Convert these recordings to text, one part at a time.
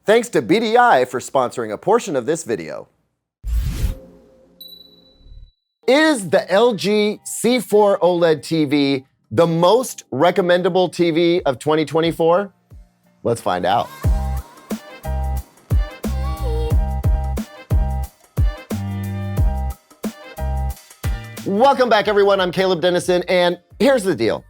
Thanks to BDI for sponsoring a portion of this video. Is the LG C4 OLED TV the most recommendable TV of 2024? Let's find out. Welcome back, everyone. I'm Caleb Dennison, and here's the deal.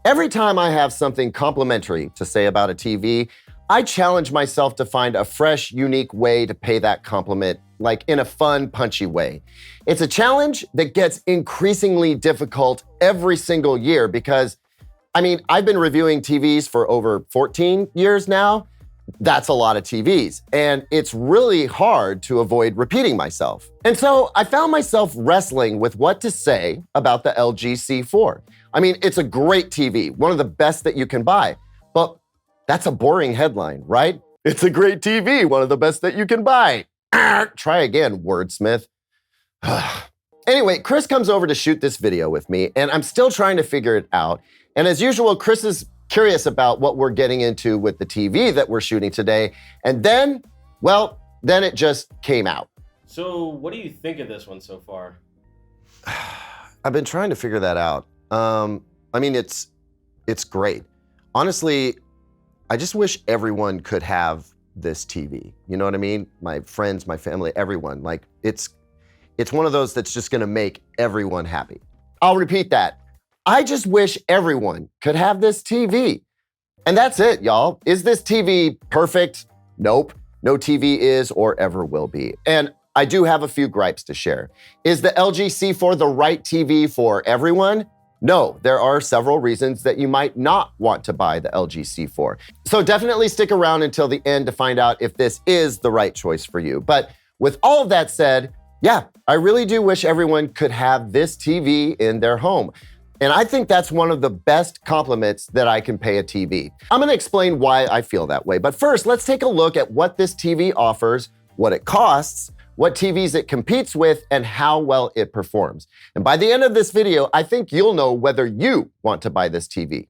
Every time I have something complimentary to say about a TV, I challenge myself to find a fresh, unique way to pay that compliment, like in a fun, punchy way. It's a challenge that gets increasingly difficult every single year because, I've been reviewing TVs for over 14 years now. That's a lot of TVs, and it's really hard to avoid repeating myself. And so I found myself wrestling with what to say about the LG C4. It's a great TV, one of the best that you can buy, but that's a boring headline, right? It's a great TV, one of the best that you can buy. Try again, wordsmith. Anyway, Chris comes over to shoot this video with me, and I'm still trying to figure it out. And as usual, Chris is curious about what we're getting into with the TV that we're shooting today. And then it just came out. So what do you think of this one so far? I've been trying to figure that out. It's great. Honestly, I just wish everyone could have this TV. You know what I mean? My friends, my family, everyone. It's one of those that's just gonna make everyone happy. I'll repeat that. I just wish everyone could have this TV. And that's it, y'all. Is this TV perfect? Nope. No TV is or ever will be. And I do have a few gripes to share. Is the LG C4 the right TV for everyone? No, there are several reasons that you might not want to buy the LG C4. So definitely stick around until the end to find out if this is the right choice for you. But with all of that said, yeah, I really do wish everyone could have this TV in their home. And I think that's one of the best compliments that I can pay a TV. I'm gonna explain why I feel that way. But first, let's take a look at what this TV offers, what it costs, what TVs it competes with, and how well it performs. And by the end of this video, I think you'll know whether you want to buy this TV.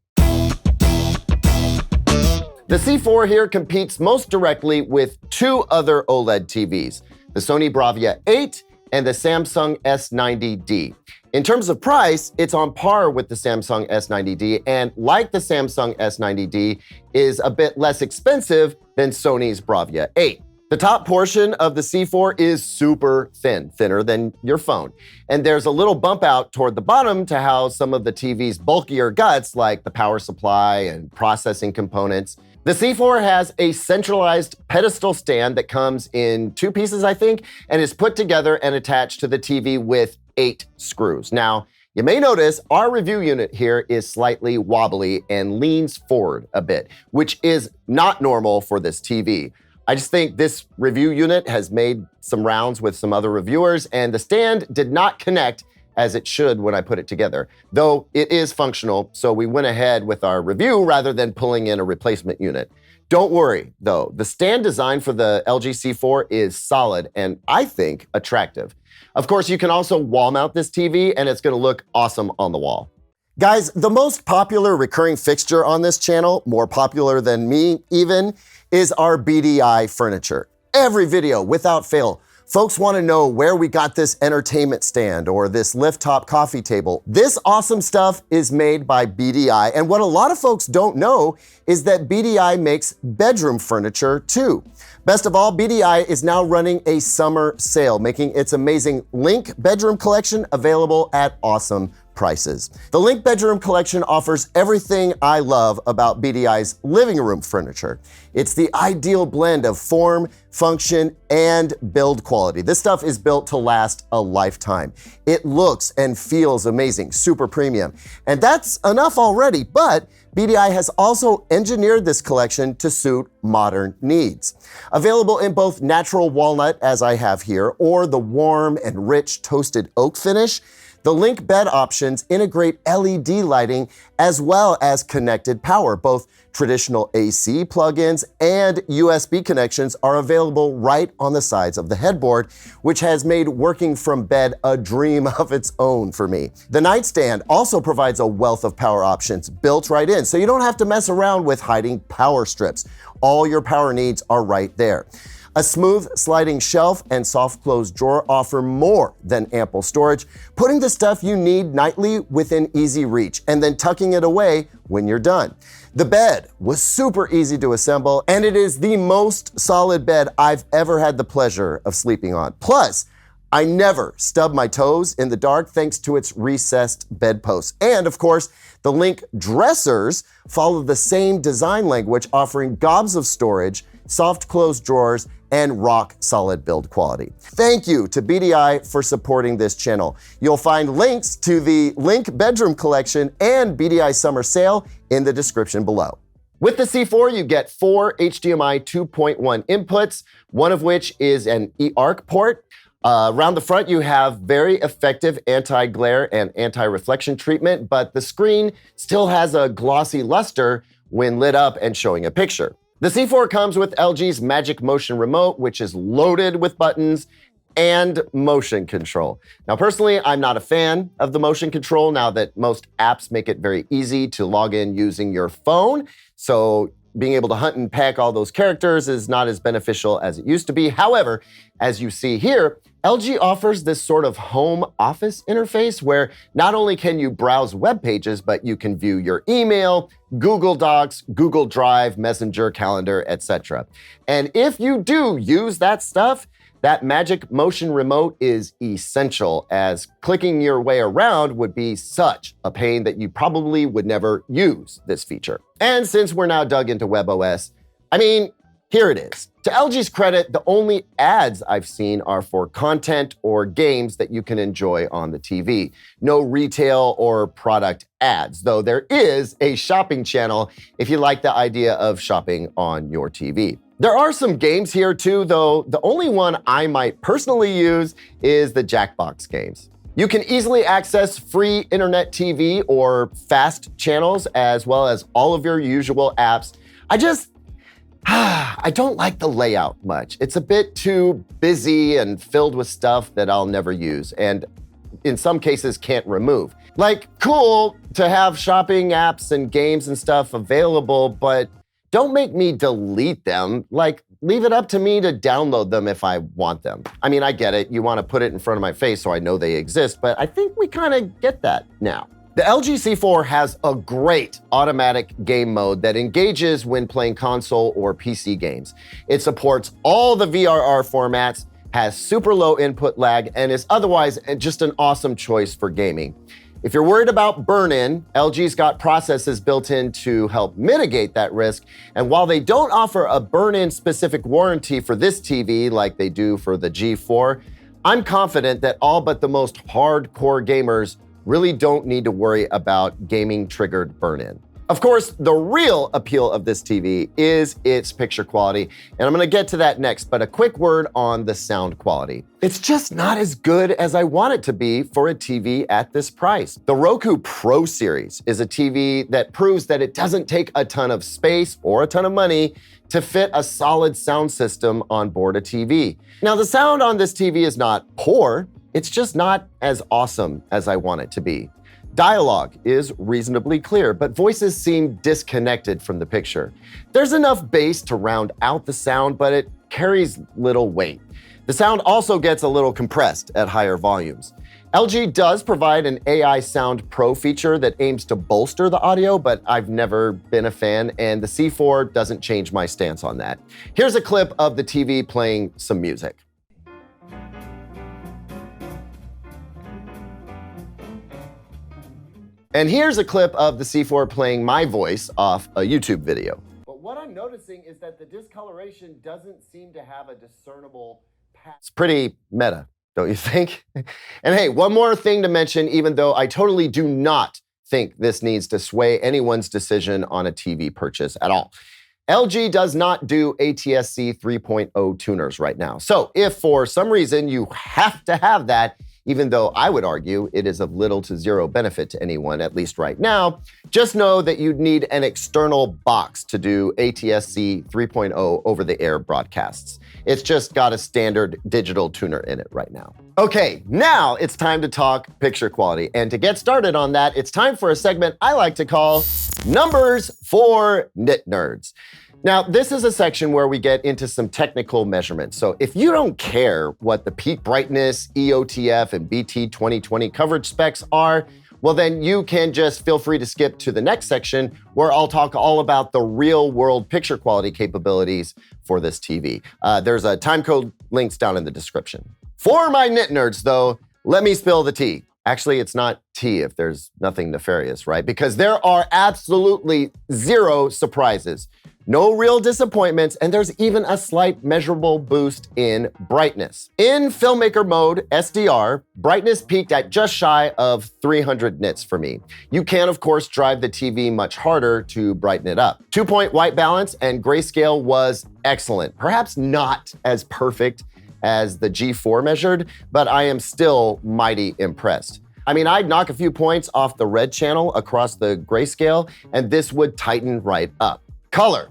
The C4 here competes most directly with two other OLED TVs, the Sony Bravia 8 and the Samsung S90D. In terms of price, it's on par with the Samsung S90D, and like the Samsung S90D, is a bit less expensive than Sony's Bravia 8. The top portion of the C4 is super thin, thinner than your phone. And there's a little bump out toward the bottom to house some of the TV's bulkier guts like the power supply and processing components. The C4 has a centralized pedestal stand that comes in two pieces, I think, and is put together and attached to the TV with 8 screws. Now, you may notice our review unit here is slightly wobbly and leans forward a bit, which is not normal for this TV. I just think this review unit has made some rounds with some other reviewers, and the stand did not connect as it should when I put it together, though it is functional, so we went ahead with our review rather than pulling in a replacement unit. Don't worry, though, the stand design for the LG C4 is solid and I think attractive. Of course, you can also wall mount this TV and it's gonna look awesome on the wall. Guys, the most popular recurring fixture on this channel, more popular than me even, is our BDI furniture. Every video, without fail, folks want to know where we got this entertainment stand or this lift top coffee table. This awesome stuff is made by BDI, and what a lot of folks don't know is that BDI makes bedroom furniture too. Best of all, BDI is now running a summer sale, making its amazing Link bedroom collection available at awesome prices. The Link bedroom collection offers everything I love about BDI's living room furniture. It's the ideal blend of form, function, and build quality. This stuff is built to last a lifetime. It looks and feels amazing, super premium. And that's enough already, but BDI has also engineered this collection to suit modern needs. Available in both natural walnut, as I have here, or the warm and rich toasted oak finish, The Link bed options integrate LED lighting as well as connected power. Both traditional AC plugins and USB connections are available right on the sides of the headboard, which has made working from bed a dream of its own for me. The nightstand also provides a wealth of power options built right in, so you don't have to mess around with hiding power strips. All your power needs are right there. A smooth sliding shelf and soft close drawer offer more than ample storage, putting the stuff you need nightly within easy reach and then tucking it away when you're done. The bed was super easy to assemble, and it is the most solid bed I've ever had the pleasure of sleeping on. Plus, I never stub my toes in the dark thanks to its recessed bedposts. And of course, the Link dressers follow the same design language, offering gobs of storage, soft close drawers, and rock solid build quality. Thank you to BDI for supporting this channel. You'll find links to the Link bedroom collection and BDI summer sale in the description below. With the C4, you get 4 HDMI 2.1 inputs, one of which is an eARC port. Around the front, you have very effective anti-glare and anti-reflection treatment, but the screen still has a glossy luster when lit up and showing a picture. The C4 comes with LG's Magic Motion Remote, which is loaded with buttons and motion control. Now, personally, I'm not a fan of the motion control now that most apps make it very easy to log in using your phone. So being able to hunt and peck all those characters is not as beneficial as it used to be. However, as you see here, LG offers this sort of home office interface where not only can you browse web pages, but you can view your email, Google Docs, Google Drive, Messenger, Calendar, etc. And if you do use that stuff, that Magic Motion Remote is essential, as clicking your way around would be such a pain that you probably would never use this feature. And since we're now dug into WebOS, here it is. To LG's credit, the only ads I've seen are for content or games that you can enjoy on the TV. No retail or product ads, though there is a shopping channel if you like the idea of shopping on your TV. There are some games here too, though the only one I might personally use is the Jackbox games. You can easily access free internet TV or fast channels, as well as all of your usual apps. I don't like the layout much. It's a bit too busy and filled with stuff that I'll never use, and in some cases can't remove. Like, cool to have shopping apps and games and stuff available, but don't make me delete them. Like, leave it up to me to download them if I want them. I get it. You want to put it in front of my face so I know they exist, but I think we kind of get that now. The LG C4 has a great automatic game mode that engages when playing console or PC games. It supports all the VRR formats, has super low input lag, and is otherwise just an awesome choice for gaming. If you're worried about burn-in, LG's got processes built in to help mitigate that risk. And while they don't offer a burn-in specific warranty for this TV like they do for the G4, I'm confident that all but the most hardcore gamers really don't need to worry about gaming-triggered burn-in. Of course, the real appeal of this TV is its picture quality, and I'm gonna get to that next, but a quick word on the sound quality. It's just not as good as I want it to be for a TV at this price. The Roku Pro Series is a TV that proves that it doesn't take a ton of space or a ton of money to fit a solid sound system on board a TV. Now, the sound on this TV is not poor, it's just not as awesome as I want it to be. Dialogue is reasonably clear, but voices seem disconnected from the picture. There's enough bass to round out the sound, but it carries little weight. The sound also gets a little compressed at higher volumes. LG does provide an AI Sound Pro feature that aims to bolster the audio, but I've never been a fan, and the C4 doesn't change my stance on that. Here's a clip of the TV playing some music. And here's a clip of the C4 playing my voice off a YouTube video. But what I'm noticing is that the discoloration doesn't seem to have a discernible pattern. It's pretty meta, don't you think? And hey, one more thing to mention, even though I totally do not think this needs to sway anyone's decision on a TV purchase at all. LG does not do ATSC 3.0 tuners right now. So if for some reason you have to have that, even though I would argue it is of little to zero benefit to anyone, at least right now. Just know that you'd need an external box to do ATSC 3.0 over-the-air broadcasts. It's just got a standard digital tuner in it right now. Okay, now it's time to talk picture quality. And to get started on that, it's time for a segment I like to call Numbers for Nit Nerds. Now, this is a section where we get into some technical measurements. So if you don't care what the peak brightness, EOTF, and BT 2020 coverage specs are, well, then you can just feel free to skip to the next section where I'll talk all about the real-world picture quality capabilities for this TV. There's a timecode links down in the description. For my Nit Nerds, though, let me spill the tea. Actually, it's not tea if there's nothing nefarious, right? Because there are absolutely zero surprises. No real disappointments, and there's even a slight measurable boost in brightness. In filmmaker mode, SDR, brightness peaked at just shy of 300 nits for me. You can, of course, drive the TV much harder to brighten it up. 2-point white balance and grayscale was excellent. Perhaps not as perfect as the G4 measured, but I am still mighty impressed. I mean, I'd knock a few points off the red channel across the grayscale, and this would tighten right up. Color.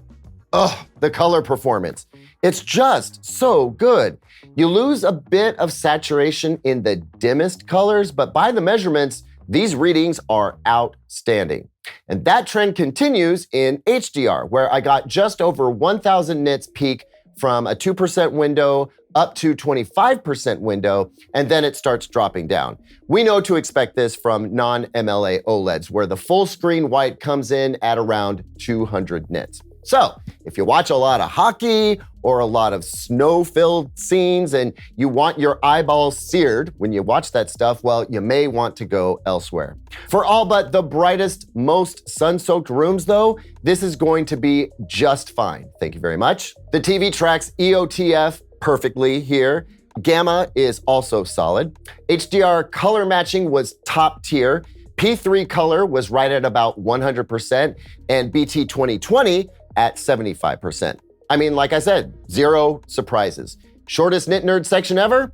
Ugh, the color performance. It's just so good. You lose a bit of saturation in the dimmest colors, but by the measurements, these readings are outstanding. And that trend continues in HDR, where I got just over 1,000 nits peak from a 2% window up to 25% window, and then it starts dropping down. We know to expect this from non-MLA OLEDs, where the full screen white comes in at around 200 nits. So, if you watch a lot of hockey or a lot of snow-filled scenes and you want your eyeballs seared when you watch that stuff, well, you may want to go elsewhere. For all but the brightest, most sun-soaked rooms, though, this is going to be just fine. Thank you very much. The TV tracks EOTF perfectly here. Gamma is also solid. HDR color matching was top tier. P3 color was right at about 100%, and BT 2020 at 75%. I mean, like I said, zero surprises. Shortest Nit Nerd section ever?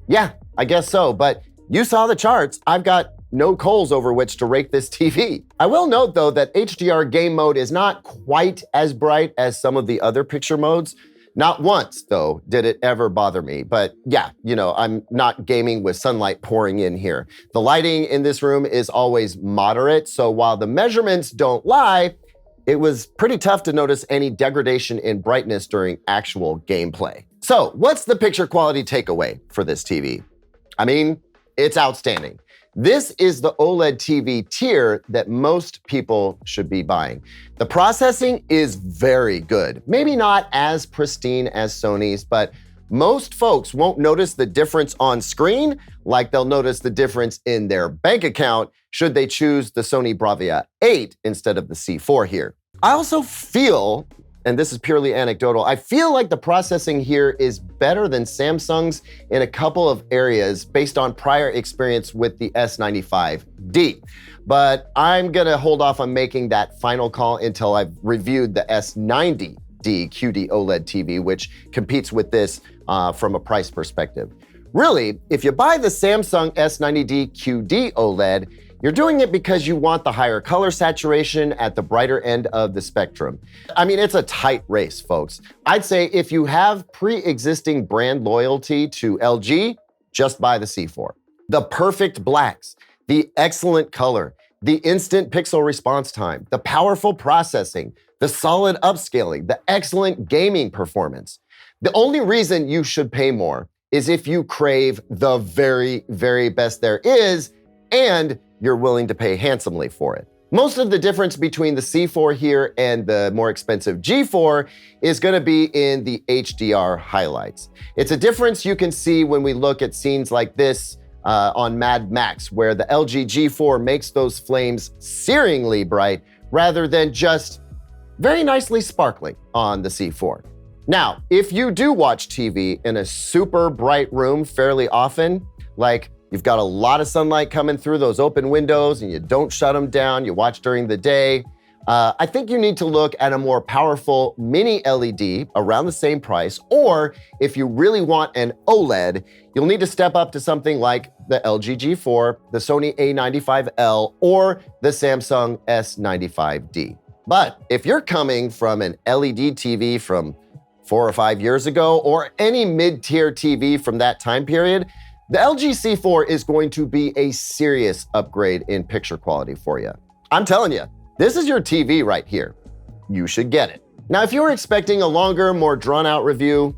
Yeah, I guess so, but you saw the charts. I've got no coals over which to rake this TV. I will note, though, that HDR game mode is not quite as bright as some of the other picture modes. Not once, though, did it ever bother me. But yeah, you know, I'm not gaming with sunlight pouring in here. The lighting in this room is always moderate, so while the measurements don't lie, it was pretty tough to notice any degradation in brightness during actual gameplay. So, what's the picture quality takeaway for this TV? I mean, it's outstanding. This is the OLED TV tier that most people should be buying. The processing is very good. Maybe not as pristine as Sony's, but most folks won't notice the difference on screen like they'll notice the difference in their bank account should they choose the Sony Bravia 8 instead of the C4 here. I also feel, and this is purely anecdotal, I feel like the processing here is better than Samsung's in a couple of areas based on prior experience with the S95D. But I'm gonna hold off on making that final call until I've reviewed the S90D QD OLED TV, which competes with this from a price perspective. Really, if you buy the Samsung S90D QD OLED, you're doing it because you want the higher color saturation at the brighter end of the spectrum. I mean, it's a tight race, folks. I'd say if you have pre-existing brand loyalty to LG, just buy the C4. The perfect blacks, the excellent color, the instant pixel response time, the powerful processing, the solid upscaling, the excellent gaming performance. The only reason you should pay more is if you crave the very, very best there is, and you're willing to pay handsomely for it. Most of the difference between the C4 here and the more expensive G4 is gonna be in the HDR highlights. It's a difference you can see when we look at scenes like this on Mad Max, where the LG G4 makes those flames searingly bright rather than just very nicely sparkling on the C4. Now, if you do watch TV in a super bright room fairly often, like you've got a lot of sunlight coming through those open windows and you don't shut them down, you watch during the day, I think you need to look at a more powerful mini LED around the same price, or if you really want an OLED, you'll need to step up to something like the LG G4, the Sony A95L, or the Samsung S95D. But if you're coming from an LED TV from 4 or 5 years ago, or any mid-tier TV from that time period, the LG C4 is going to be a serious upgrade in picture quality for you. I'm telling you, this is your TV right here. You should get it. Now, if you were expecting a longer, more drawn-out review,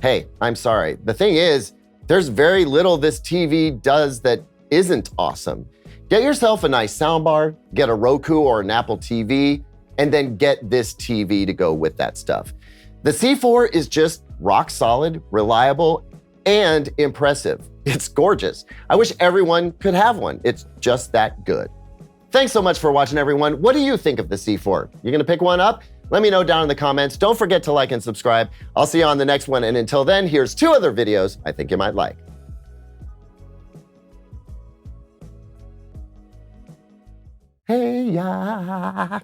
hey, I'm sorry. The thing is, there's very little this TV does that isn't awesome. Get yourself a nice soundbar, get a Roku or an Apple TV, and then get this TV to go with that stuff. The C4 is just rock solid, reliable, and impressive. It's gorgeous. I wish everyone could have one. It's just that good. Thanks so much for watching, everyone. What do you think of the C4? You gonna pick one up? Let me know down in the comments. Don't forget to like and subscribe. I'll see you on the next one. And until then, here's 2 other videos I think you might like. Hey ya.